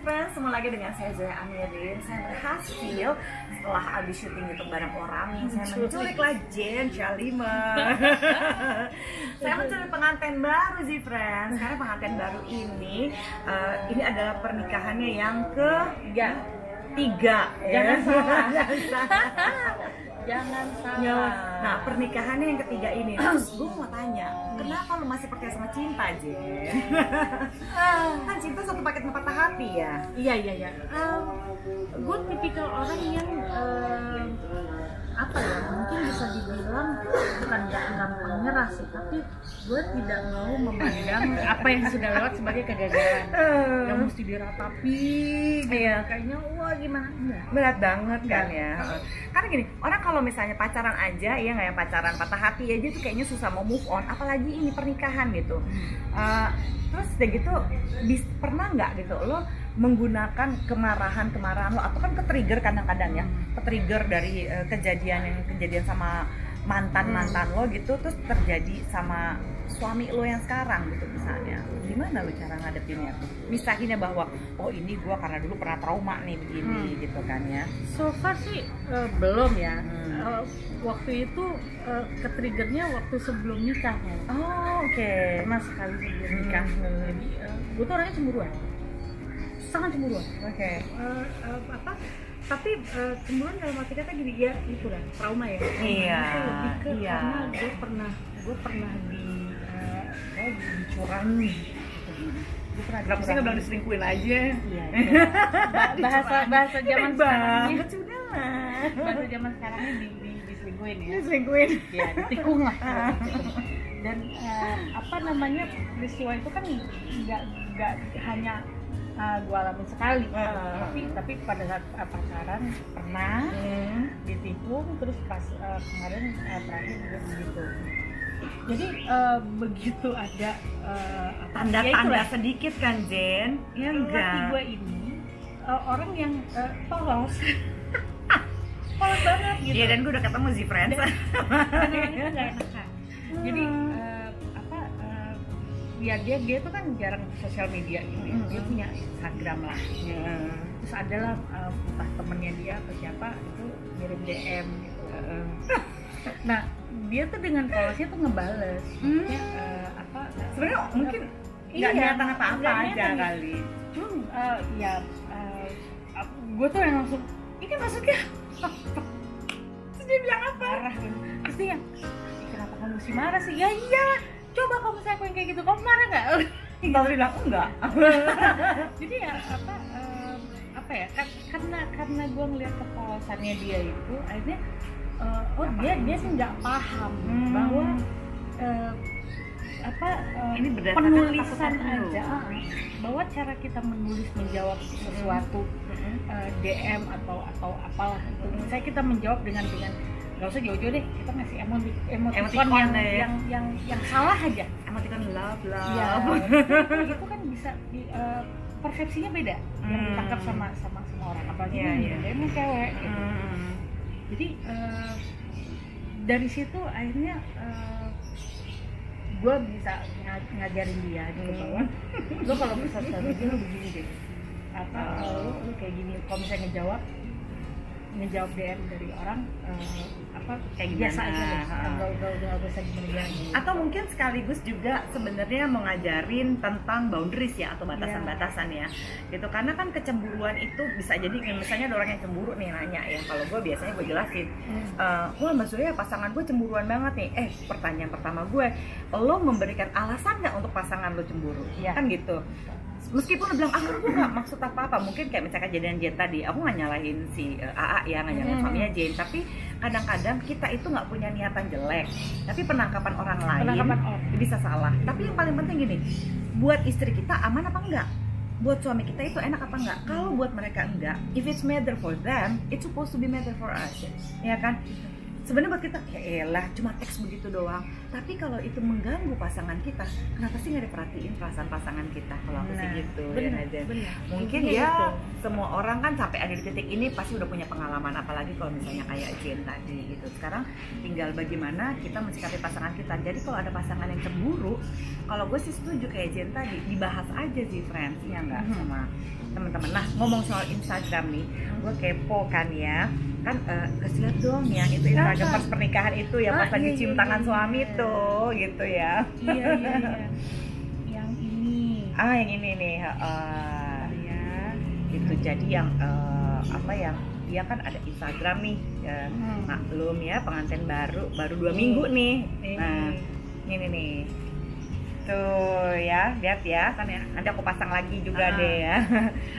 friends, semua lagi dengan saya Zoya Amirin. Saya berhasil setelah habis syuting YouTube bareng orang, saya menculiklah Jen Shalima. Saya menculik pengantin baru sih friends. Karena pengantin baru ini adalah pernikahannya yang ketiga. Jangan salah. Jangan salah. Nah, pernikahannya yang ketiga ini. Terus gue mau tanya, kenapa lu masih percaya sama cinta, Jen? Kan cinta satu paket patah hati ya? Iya. Gue tipikal orang yang mungkin bisa dibilang bukan gampang nyerah sih, tapi gue tidak mau memandang apa yang sudah lewat sebagai kegagalan. Yang mesti diratapi, kayaknya wah gimana enggak. Berat banget kan ya. Karena gini, orang kalau misalnya pacaran aja ya nggak, yang pacaran patah hati aja tuh kayaknya susah mau move on, apalagi ini pernikahan gitu. Terus udah gitu, pernah nggak gitu lo menggunakan kemarahan lo, atau kan ke-trigger kadang-kadang ya, ke-trigger dari kejadian sama mantan lo gitu, terus terjadi sama suami lo yang sekarang gitu misalnya. Gimana lo cara ngadepinnya tuh? Misahinnya bahwa oh ini gue karena dulu pernah trauma nih begini gitu kan ya. So far sih belum ya. Waktu itu ke-triggernya waktu sebelum nikah ya. Oh oke. Pernah sekali sebelum nikah. Jadi gue tuh orangnya cemburuan, sangat cemburuan. Oke. Tapi cemburuan dalam arti kata gini ya, itu lah trauma ya. Iya. Lebih ke karena gue pernah dicurangi. Gue pernah. Kenapa sih nggak bilang diselingkuhin aja? Iya. bahasa zaman sekarang ini. Sudah lah. Bahasa zaman sekarang ini diselingkuhin ya. Diselingkuhin. Ya, ditikung lah. Dan peristiwa itu kan nggak hanya gue alamin sekali, tapi pada saat pacaran pernah ditikung, terus pas kemarin terakhir juga begitu. Jadi begitu ada tanda-tanda sedikit kan Jen? Ya enggak. Laki gue ini orang yang polos. Polos banget gitu. Iya, dan gue udah ketemu sih friends. Dan orangnya nggak enakan. Jadi ya dia tuh kan jarang sosial media ini. Dia punya Instagram lah. Terus adalah entah temennya dia atau siapa itu ngirim DM gitu. Nah, dia tuh dengan polosnya tuh ngebales. Sebenarnya mungkin nggak niatan apa-apa aja kali. Cuma gue tuh yang langsung, ini maksudnya terus dia bilang apa? Marah kan. Terus dia, kenapa kamu mesti marah sih? Ya iyalah, coba kamu saya yang kayak gitu, kamu marah nggak? Kalau bilang enggak. Jadi ya karena gue ngeliat kepolosannya dia itu, akhirnya dia sih nggak paham bahwa ini penulisan aja, bahwa cara kita menulis menjawab sesuatu DM atau apalah itu, misalnya kita menjawab dengan nggak usah jauh-jauh deh, kita ngasih emoticon yang salah aja, emoticon love ya, itu kan bisa persepsinya beda yang ditangkap sama orang, apalagi dia cewek gitu. Jadi dari situ akhirnya gue bisa ngajarin dia gitu bahwa lo kalau bisa strategi lo begini deh, lo kayak gini, kalau misalnya ngejawab DM dari orang kayak biasa gimana? aja deh, nggak bisa gimana gitu. Atau mungkin sekaligus juga sebenarnya mau ngajarin tentang boundaries ya, atau batasan-batasan ya gitu, karena kan kecemburuan itu bisa jadi misalnya ada orang yang cemburu nih nanya ya, kalau gue biasanya gue jelasin, wah Mbak Zoya pasangan gue cemburuan banget nih, pertanyaan pertama gue, lo memberikan alasan nggak untuk pasangan lo cemburu? Kan gitu. Meskipun lo bilang, gue gak maksud apa-apa, mungkin kayak misalkan kejadian Jen tadi, aku gak nyalahin si AA ya, gak nyalahin suaminya Jen, tapi kadang-kadang kita itu gak punya niatan jelek, tapi penangkapan orang lain bisa salah. Tapi yang paling penting gini, buat istri kita aman apa enggak? Buat suami kita itu enak apa enggak? Kalau buat mereka enggak, if it's matter for them, it's supposed to be matter for us, ya kan? Sebenarnya buat kita ya elah cuma teks begitu doang, tapi kalau itu mengganggu pasangan kita, kenapa sih nggak diperhatiin perasaan pasangan kita? Kalau aku sih gitu. Bener. Mungkin ya semua orang kan sampai ada di titik ini pasti udah punya pengalaman, apalagi kalau misalnya kayak Jen tadi gitu. Sekarang tinggal bagaimana kita mensikapi pasangan kita. Jadi kalau ada pasangan yang cemburu, kalau gue sih setuju kayak Jen tadi, dibahas aja sih friends, ya nggak, sama teman-teman. Nah, ngomong soal Instagram nih, gue kepo kan ya. Kan kasih lihat dong yang itu Instagram pas pernikahan itu ya, pas lagi cium tangan suami tuh gitu ya. Iya. Yang ini. Yang ini nih. Ya. Itu jadi yang apa ya? Dia kan ada Instagram nih, maklum ya, pengantin baru 2 minggu nih. Nah, ini nih. Tuh ya, lihat ya, kan ya. Nanti aku pasang lagi juga deh ya.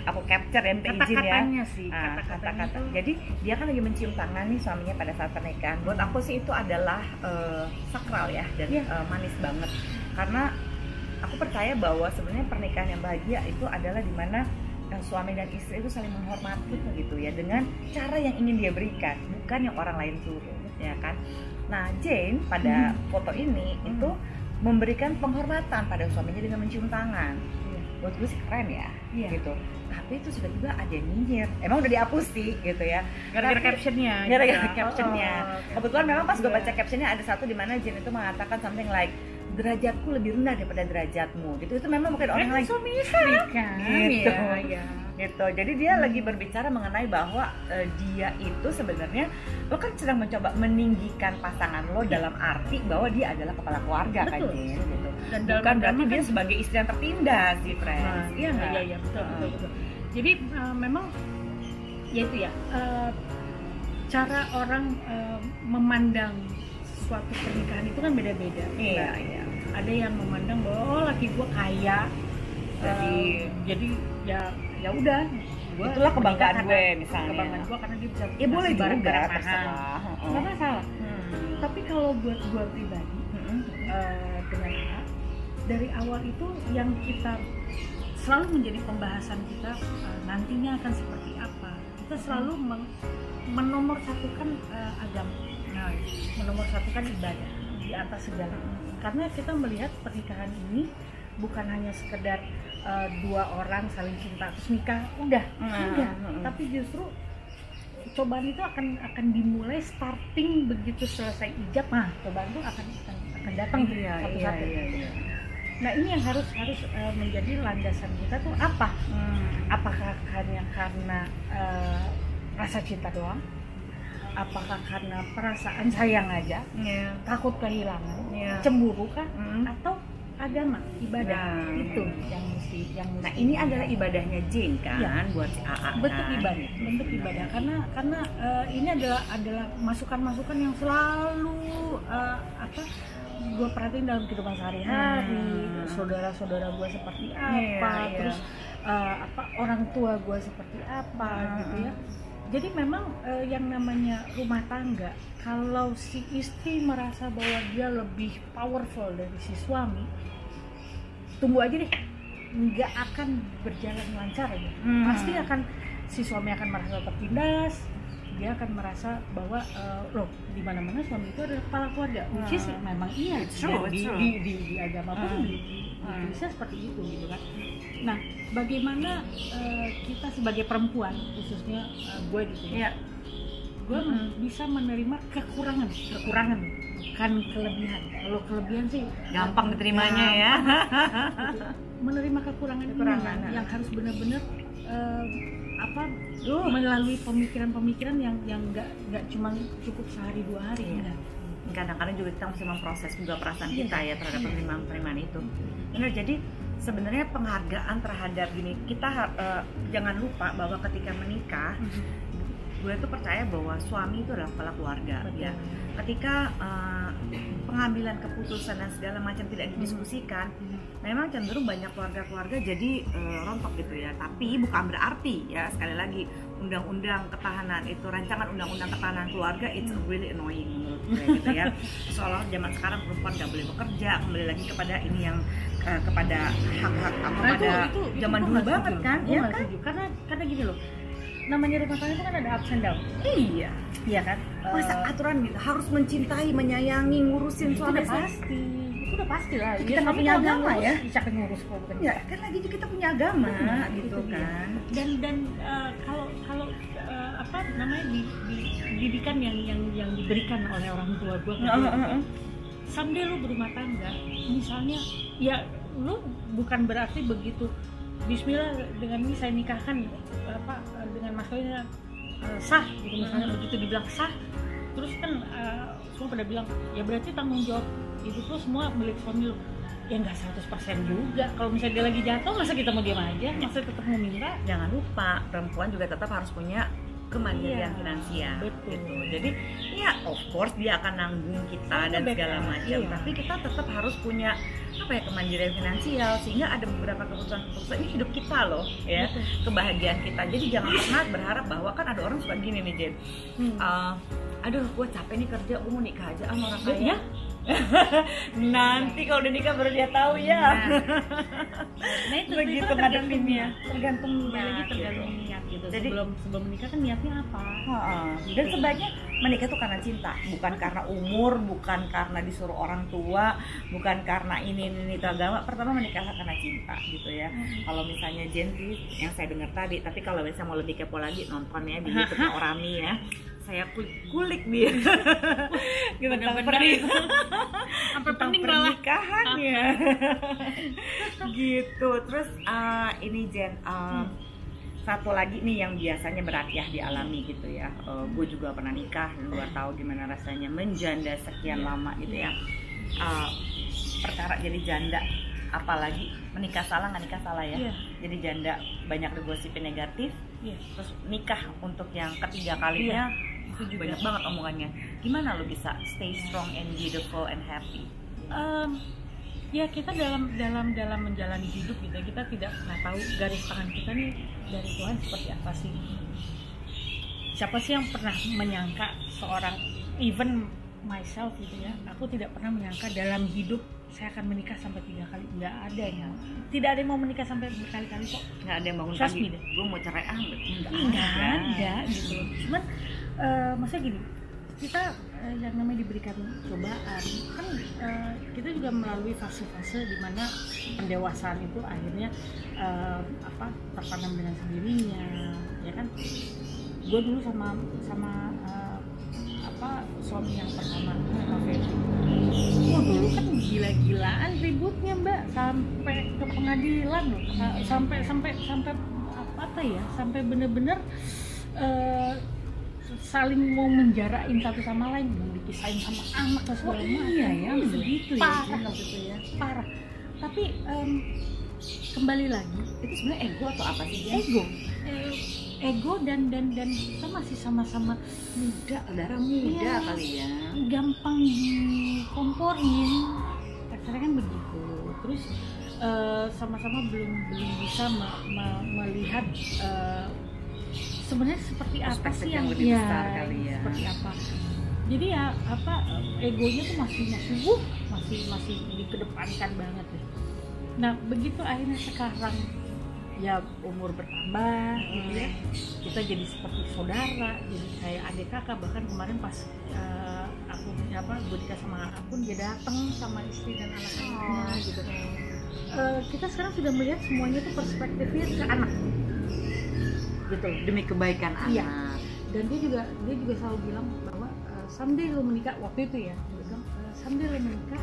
Aku capture ya, minta izin ya. Kata-katanya sih, kata-kata. Jadi dia kan lagi mencium tangan nih suaminya pada saat pernikahan. Buat aku sih itu adalah sakral ya, dan manis banget. Karena aku percaya bahwa sebenarnya pernikahan yang bahagia itu adalah dimana suami dan istri itu saling menghormati gitu ya, dengan cara yang ingin dia berikan, bukan yang orang lain suruh, ya kan. Nah, Jane pada foto ini itu memberikan penghormatan pada suaminya dengan mencium tangan. Buat gue sih keren ya, gitu. Tapi itu sudah juga ada yang nyinyir. Emang udah dihapus sih gitu ya. Gara-gara captionnya. Kebetulan memang pas gue baca captionnya ada satu di mana Jane itu mengatakan something like, derajatku lebih rendah daripada derajatmu gitu. Itu memang bukan orang lain, suami istri kan gitu. Gitu. Jadi dia lagi berbicara mengenai bahwa dia itu sebenarnya lo kan sedang mencoba meninggikan pasangan lo dalam arti bahwa dia adalah kepala keluarga. Betul. Kan Jen, gitu. Dan bukan berarti dia sebagai istri yang tertindas sih, friends. Iya, betul. Jadi memang ya itu ya, cara orang memandang suatu pernikahan itu kan beda-beda. Iya. Ada yang memandang bahwa laki gue kaya, jadi ya udah, itulah kebanggaan gue misalnya. Kebanggaan gue karena dia bisa boleh barang juga, mahal, nggak masalah. Tapi kalau buat gue pribadi, dengan dari awal itu yang kita selalu menjadi pembahasan kita, nantinya akan seperti apa. Kita selalu menomorsatukan agama. Menomorsatukan ibadah di atas segala. Karena kita melihat pernikahan ini bukan hanya sekedar 2 orang saling cinta terus nikah udah. Tapi justru cobaan itu akan dimulai starting begitu selesai ijab. Nah, cobaan itu akan datang satu-satu. Nah, ini yang harus menjadi landasan kita tuh apa? Apakah hanya karena rasa cinta doang? Apakah karena perasaan sayang aja, takut kehilangan, cemburu kah, atau agama, ibadah? Itu yang mesti. Nah, ini adalah ibadahnya Jane kan, buat si AA. Bentuk ibadah, karena ini adalah masukan-masukan yang selalu gue perhatiin dalam kehidupan sehari-hari. Saudara-saudara gue seperti apa, terus orang tua gue seperti apa, gitu ya. Jadi memang yang namanya rumah tangga, kalau si istri merasa bahwa dia lebih powerful dari si suami, tunggu aja deh, nggak akan berjalan lancar ya. Pasti si suami akan merasa tertindas, dia akan merasa bahwa loh, di mana-mana suami itu adalah kepala keluarga. Which is memang iya, di agama pun bisa seperti itu gitu kan. Nah, bagaimana kita sebagai perempuan, khususnya gue gitu ya, gue bisa menerima kekurangan bukan kelebihan. Kalau kelebihan sih gampang diterimanya ya. Gitu. Menerima kekurangan yang harus benar-benar melalui pemikiran-pemikiran yang nggak cuma cukup sehari 2 hari. Kadang-kadang juga kita mesti memproses juga perasaan kita ya terhadap penerimaan itu. Benar, jadi sebenarnya penghargaan terhadap gini, kita jangan lupa bahwa ketika menikah, gue tuh percaya bahwa suami itu adalah kepala keluarga. Ya. Ketika pengambilan keputusan dan segala macam tidak didiskusikan, memang cenderung banyak keluarga-keluarga jadi rontok gitu ya. Tapi bukan berarti ya, sekali lagi, undang-undang ketahanan itu, rancangan undang-undang ketahanan keluarga, it's really annoying menurut gue gitu ya. Seolah zaman sekarang perempuan nggak boleh bekerja, kembali lagi kepada ini yang kepada hak-hak pada zaman dulu banget kan? Ya kan? Karena gini loh, namanya rumah tangga itu kan ada ups and down. Iya kan? Masa aturan gitu harus mencintai, menyayangi, ngurusin suami itu udah pasti lah. Kita nggak punya agama ya? Bisa ngurus kok bukan? Ya kan lagi kita punya agama gitu kan. Dan kalau apa namanya di didikan yang diberikan oleh orang tua gue. Someday lu berumah tangga, misalnya ya lu bukan berarti begitu Bismillah dengan ini saya nikahkan dengan mas kawinnya sah gitu misalnya. Begitu dibilang sah, terus kan semua pada bilang ya berarti tanggung jawab itu tuh semua milik suami lu. Ya nggak 100% juga. Kalau misalnya dia lagi jatuh, masa kita mau diam aja? Masa tetap mau minta? Jangan lupa perempuan juga tetap harus punya kemandirian finansial gitu. Jadi ya of course dia akan nanggung kita dan segala macam, tapi kita tetap harus punya kemandirian finansial, sehingga ada beberapa keputusan ini hidup kita loh ya, kebahagiaan kita. Jadi jangan pernah berharap bahwa kan ada orang suka gini nih Jen, aduh gue capek nih kerja, gue mau nikah aja sama orang kaya. Nanti kalau udah nikah baru dia tahu ya. Nah itu begitu tergantung niat gitu. Jadi sebelum menikah kan niatnya apa? Dan sebaiknya menikah tuh karena cinta, bukan karena umur, bukan karena disuruh orang tua, bukan karena ini agama. Pertama menikah karena cinta gitu ya. Kalau misalnya Jenti yang saya dengar tadi, tapi kalau misalnya mau lebih kepo lagi nonton ya di YouTube Orami ya. Saya kulik dia tentang pernikahan ya gitu. Terus ini Jen, satu lagi nih yang biasanya berat ya dialami gitu ya. Gue juga pernah nikah dan gue tahu gimana rasanya menjanda sekian lama gitu ya. Perkara jadi janda, apalagi menikah salah nggak nikah salah ya. Jadi janda banyak digosipin negatif. Terus nikah untuk yang ketiga kalinya itu banyak banget omongannya. Gimana lo bisa stay strong and beautiful and happy? Ya kita dalam menjalani hidup gitu, kita tidak tahu garis tangan kita nih dari Tuhan seperti apa sih. Siapa sih yang pernah menyangka seorang, even myself gitu ya, aku tidak pernah menyangka dalam hidup saya akan menikah sampai 3 kali. Nggak ada ya, tidak ada yang mau menikah sampai berkali-kali kok. Nggak ada yang bangun pagi gue mau cerai, nggak ada gitu. Cuman maksudnya gini, kita yang namanya diberikan cobaan kan, kita juga melalui fase-fase di mana pendewasaan itu akhirnya tertanam dengan sendirinya, ya kan. Gue dulu sama suami yang pertama, dulu kan gila-gilaan ributnya Mbak, sampai ke pengadilan loh, sampai bener-bener saling mau menjarain satu sama lain, mau dipisahin sama anak dan segala macam. Iya ya, begitu ya. Parah gitu ya, parah. Tapi kembali lagi, itu sebenarnya ego atau apa sih? Ego dan kita masih sama-sama muda, darah muda kali ya. Gampang dikomporin, kasarnya kan begitu. Terus sama-sama belum bisa melihat sebenarnya seperti apa sih yang lebih besar kali ya. Seperti apa. Jadi ya egonya tuh masih dikedepankan banget deh. Nah, begitu akhirnya sekarang ya umur bertambah gitu ya. Kita jadi seperti saudara, jadi kayak adik kakak. Bahkan kemarin pas gue nikah sama Akun, dia datang sama istri dan anak-anaknya gitu. Kita sekarang sudah melihat semuanya tuh perspektifnya ke anak. Gitu, demi kebaikan anak. Iya. Dan dia juga selalu bilang bahwa someday lo menikah, waktu itu ya dia bilang someday lo menikah,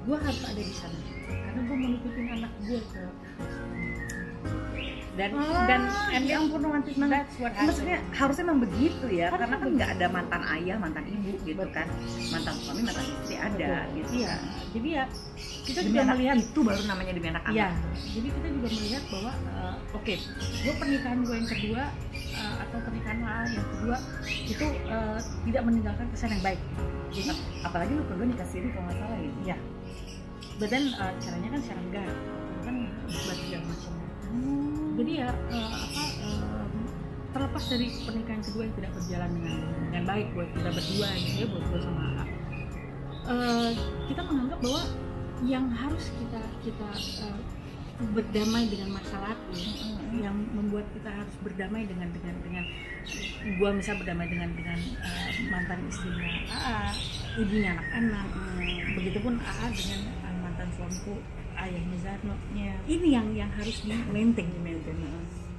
gue harus ada di sana karena gue mau nitipin anak gue ke dan ampun romantis banget. Maksudnya harusnya memang begitu ya, karena kan nggak ada mantan ayah, mantan ibu gitu kan, mantan suami, mantan istri ada gitu ya. Jadi ya kita demi juga anak melihat itu baru namanya demi anak-anak. Ya, jadi kita juga melihat bahwa gue pernikahan gue yang kedua atau pernikahan yang kedua itu tidak meninggalkan kesan yang baik. Jadi, apalagi lu kedua nikah siri kalau nggak salah ya. Iya. Badan caranya kan secara negara, kan buat segala macam. Jadi ya terlepas dari pernikahan kedua yang tidak berjalan dengan baik buat kita berdua gitu ya, buat gue sama Aa, kita menganggap bahwa yang harus kita berdamai dengan masa lalu, yang membuat kita harus berdamai dengan gue misal berdamai dengan mantan istrinya Aa, ibunya anak-anak, begitupun Aa dengan mantan suamiku, ayahnya Zarno. Ini yang harus di-maintain.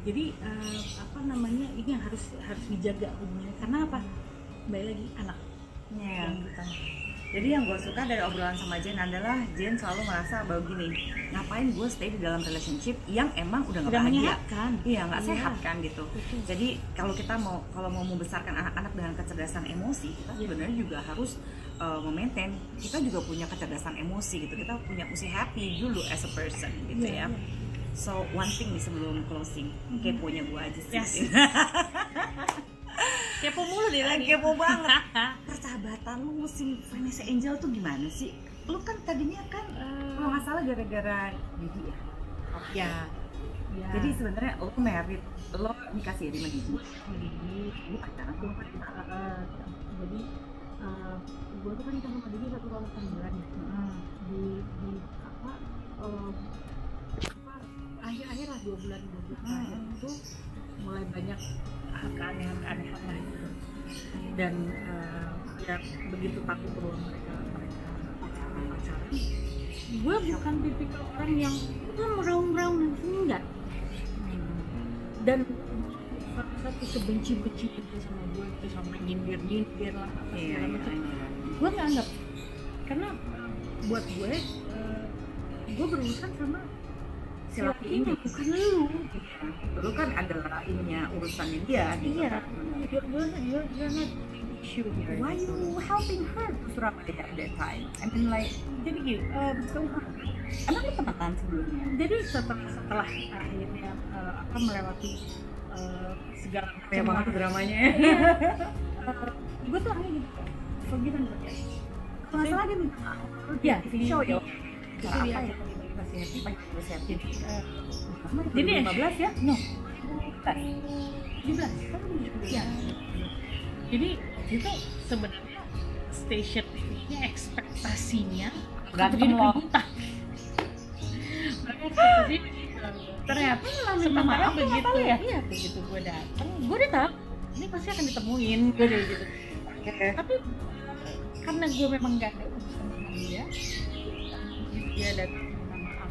Jadi ini yang harus dijaga hubungannya. Karena apa? Baik lagi anak yang utama. Jadi yang gue suka dari obrolan sama Jen adalah Jen selalu merasa bahwa gini, ngapain gue stay di dalam relationship yang emang udah nggak bahagia, iya nggak sehat kan gitu. Jadi kalau kita mau membesarkan anak-anak dengan kecerdasan emosi, kita sebenarnya juga harus memaintain, kita juga punya kecerdasan emosi gitu, kita punya mesti happy dulu as a person gitu ya. So one thing nih sebelum closing, keponya gue aja sih. Yes. Kepo mulu deh lagi. Kepo banget. Persahabatan lu musim Vanessa Angel tuh gimana sih? Lu kan tadinya kan kalau nggak salah gara-gara Didi ya. Ya. Jadi sebenarnya lo married, lo nikah siri sama Didi. Ini pacaran tuh. Jadi gue tuh kan nikah sama Didi 1 tahun 9 bulan. Di apa akhir-akhir lah 2 bulan terakhir itu mulai banyak keanehan-keanehan lah gitu. Dan ya begitu takut bahwa mereka pacaran, gue bukan tipikal orang yang meraung-raung enggak. Dan satu sebenci-benci itu sama gue, itu sama nyindir lah apa segala macam, gue nggak anggap, karena buat gue berurusan sama si laki ini, bukan lu kan adalah ininya urusannya dia. Iya, you're not issue here. Why you helping her to Surabaya at that time? I mean like, jadi gini, emang lu teman sebelumnya? jadi setelah akhirnya melewati segala macam dramanya. Gue tuh akhirnya gitu, forgive and forget. Kalau nggak salah dia minta ya TV show ya. Itu dia aja jadi jadi 15 ya? No, 17. Ya. Jadi itu sebenarnya station TV-nya ekspektasinya Gantung lo. Ekspektasi Ternyata sementara begitu ya? Iya, begitu gue datang, gue udah tahu ini pasti akan ditemuin, gue udah gitu. Tapi karena gue memang gak ada urusan sama dia datang minta maaf,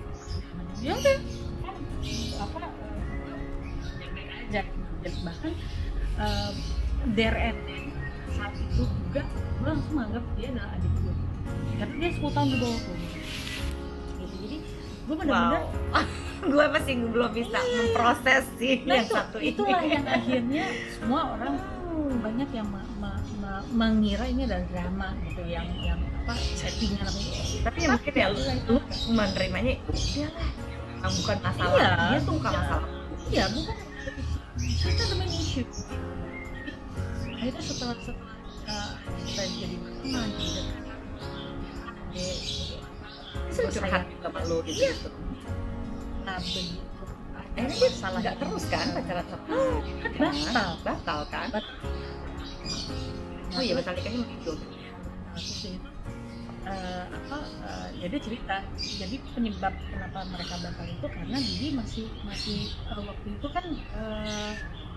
ya udah aja. Bahkan their end saat itu juga gue langsung menganggap dia adalah adik gue karena dia 10 tahun di bawah gue gitu. Jadi gue benar-benar gue masih belum bisa memproses sih yang satu itulah yang akhirnya semua orang banyak yang mengira ini adalah drama gitu, yang apa settingan apa gitu. Tapi ya mungkin ya lu menerimanya ya lah, bukan masalah dia tuh bukan masalah. Iya, bukan itu the main issue. Akhirnya setelah kita jadi teman gitu, curhat sama lu gitu. Nah begitu akhirnya dia salah nggak terus kan pacaran sama batal kan. Oh iya batal nikahnya begitu. Jadi cerita, jadi penyebab kenapa mereka batal itu karena Didi masih waktu itu kan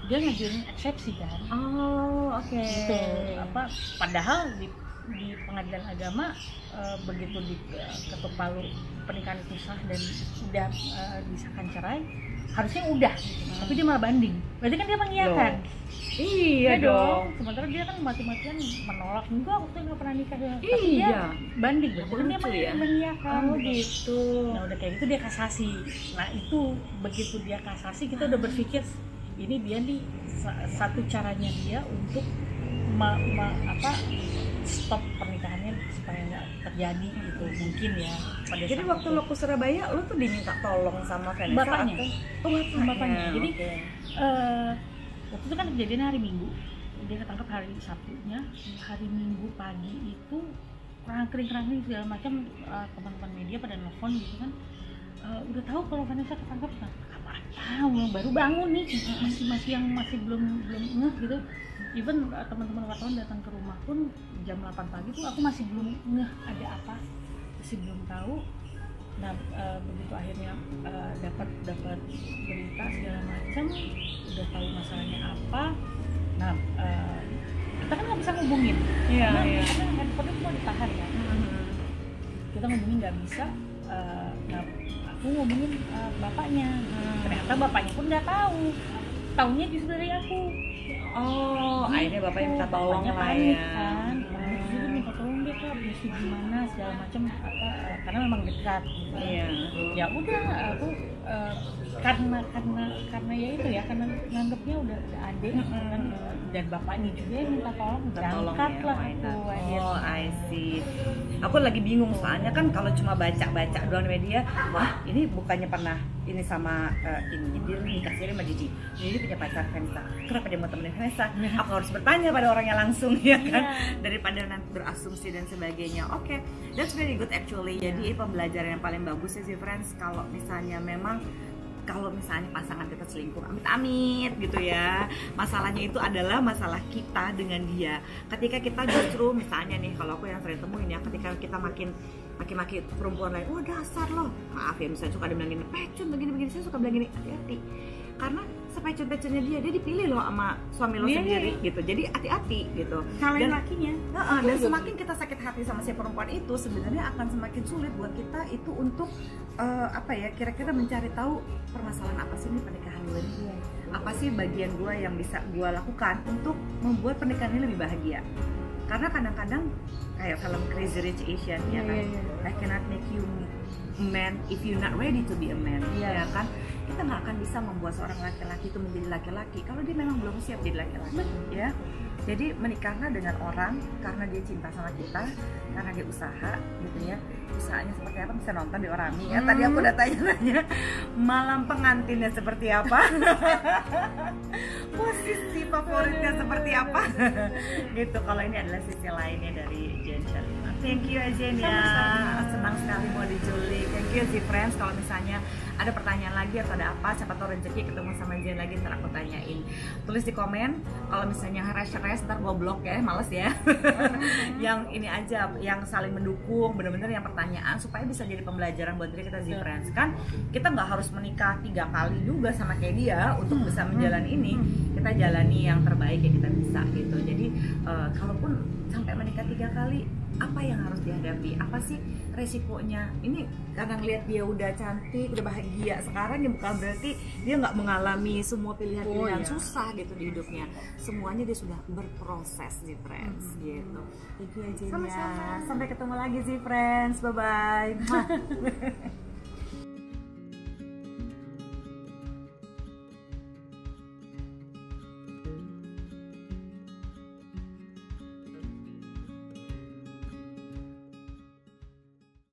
dia ngajuin eksepsi kan. Oh oke. Gitu. Padahal di pengadilan agama begitu ketuk palu pernikahan itu sah dan sudah disahkan cerai, harusnya udah, tapi dia malah banding. Berarti kan dia mengiyakan. Iya dong. Sementara dia kan mati-matian menolak, enggak, aku nggak pernah nikah. Tapi iya. dia banding, berarti dia mengiyakan. Oh gitu. Nah udah kayak gitu dia kasasi. Nah itu begitu dia kasasi, kita udah berpikir ini dia nih satu caranya dia untuk stop pernikahannya supaya nggak terjadi gitu mungkin ya. Jadi waktu lo ke Surabaya lo tuh diminta tolong sama Vanessa bapaknya atau? Bapaknya. Jadi waktu itu kan kejadian hari Minggu, dia ketangkap hari Sabtunya. Hari Minggu pagi itu kerang-kering segala macam, teman-teman media pada nelfon gitu kan, udah tahu kalau Vanessa ketangkap. Baru bangun nih, masih belum ngeh gitu. Even teman-teman wartawan datang ke rumah pun jam 8 pagi tuh aku masih belum ngeh ada apa, masih belum tahu. Nah begitu akhirnya dapat berita segala macam, udah tahu masalahnya apa. Nah kita kan nggak bisa ngubungin, karena handphone itu mau ditahan kan. Kita ngubungin nggak bisa. Nah aku ngubungin bapaknya, ternyata bapaknya pun nggak tahu, taunya justru dari aku. Oh, akhirnya bapaknya minta tolong bapaknya lah panik ya. kan, jadi minta tolong deh kak, mesti gimana segala macam apa, karena memang dekat gitu. Iya. Ya udah aku karena ya itu ya, karena nganggapnya udah adik kan, dan bapaknya juga yang minta tolong, berangkat ya, lah why not? aku. Oh, I see. Aku lagi bingung soalnya kan kalau cuma baca-baca doang media, wah ini bukannya pernah ini sama ini dia nikah siri sama Gigi. Jadi dia punya pacar Vanessa. Kenapa dia mau temenin Vanessa? Aku harus bertanya pada orangnya langsung ya kan, daripada nanti berasumsi dan sebagainya. Oke, that's very good actually. Jadi pembelajaran yang paling bagus sih friends, kalau misalnya memang kalau misalnya pasangan kita selingkuh, amit-amit gitu ya, masalahnya itu adalah masalah kita dengan dia. Ketika kita justru misalnya nih, kalau aku yang sering temuin ya, ketika kita makin maki-maki perempuan lain, oh dasar loh, maaf ya misalnya suka dibilang gini, pecun begini-begini, saya suka bilang gini, hati-hati, karena sepecun-pecunnya dia dipilih loh sama suami lo sendiri gitu, jadi hati-hati gitu. Salahin lakinya. Dan semakin kita sakit hati sama si perempuan itu, sebenarnya akan semakin sulit buat kita itu untuk apa ya, kira-kira mencari tahu permasalahan apa sih ini pernikahan gue ini, apa sih bagian gue yang bisa gue lakukan untuk membuat pernikahan ini lebih bahagia. Karena kadang-kadang kayak film Crazy Rich Asian ya kan, I cannot make you man if you're not ready to be a man, ya kan. Kita nggak akan bisa membuat seorang laki-laki itu menjadi laki-laki kalau dia memang belum siap jadi laki-laki, ya. Jadi menikahlah dengan orang karena dia cinta sama kita, karena dia usaha gitu ya. Usahanya seperti apa bisa nonton di Orami ya. Tadi aku udah tanya-tanya malam pengantinnya seperti apa, posisi favoritnya seperti apa gitu. Kalau ini adalah sisi lainnya dari Jen Shalima. Thank you Jen ya, senang sekali mau diculik. Thank you sih friends. Kalau misalnya ada pertanyaan lagi atau ada apa, siapa tahu rezeki ketemu sama Jen lagi, ntar aku tanyain. Tulis di komen. Kalau misalnya res ntar gue blok ya, males ya. Yang ini aja, yang saling mendukung, bener-bener yang pertanyaan supaya bisa jadi pembelajaran buat diri kita sih friends. Kan kita nggak harus menikah 3 kali juga sama kayak dia untuk bisa menjalani ini. Kita jalani yang terbaik yang kita bisa gitu. Jadi kalaupun sampai menikah 3 kali, apa yang harus dihadapi, apa sih resikonya. Ini kadang lihat dia udah cantik, udah bahagia sekarang, ya bukan berarti dia nggak mengalami semua pilihan-pilihan susah gitu di hidupnya. Semuanya dia sudah berproses sih friends gitu. Thank you aja ya. Sampai ketemu lagi sih friends, bye bye.